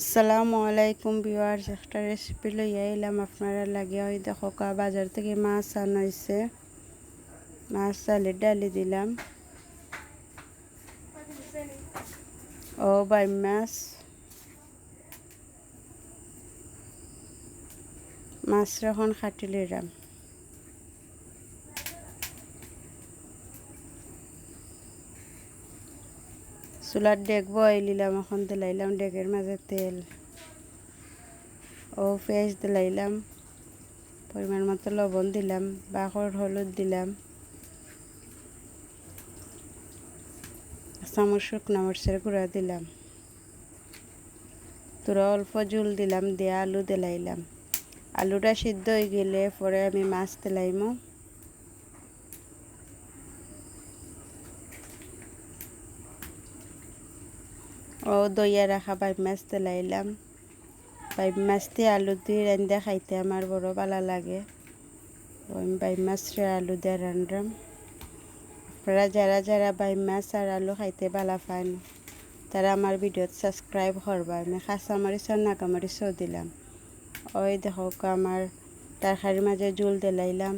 আসসালামু আলাইকুম ভিউয়ার্স, একটা রেসিপি লইয়া এলাম আপনারা লাগে। ওই দেখো বাজার থেকে মাছ আনাইছে, মাছ চালের ডালি দিলাম। ও বাই মাছ এখন খাটি লইলাম। চুলার ডেক বই লিলাম, এখন দিলাইলাম ডেকের মাঝে তেল ও পেঁয়াজ দিলাইলাম, পরিমাণ মতো লবণ দিলাম, বাকর হলুদ দিলাম, চামচ শুকনো মরিচের গুঁড়া দিলাম, তোরা অল্প ঝুল দিলাম, দিয়ে আলু দিলাইলাম। আলুটা সিদ্ধ হয়ে গেলে পরে আমি মাছ দিলাইমো। ও দইয়া রাখা বাইম মাছ দিলাইলাম। বাইম মাছ দিয়ে আলু দিয়ে রান্ধা খাইতে আমার বড় ভালো লাগে। ওই বাইম মাছ আলু দিয়ে রান্ধাম। আপনারা যারা যারা বাইম মাছ আর আলু খাইতে ভালো পান তারা আমার ভিডিওত সাবস্ক্রাইব করবা। আমি কাঁচামরিচ আর নাগামরিচও দিলাম। ওই দেখো আমার তরকারির মাঝে ঝোল দিলাইলাম।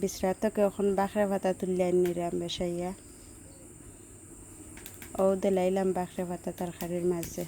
বিছরা থেকে এখন বাখরা পাতা তুলে নিলাম বেসাইয়া। ও দিলাইলাম বাখরা পাতা তরকারির মাঝে।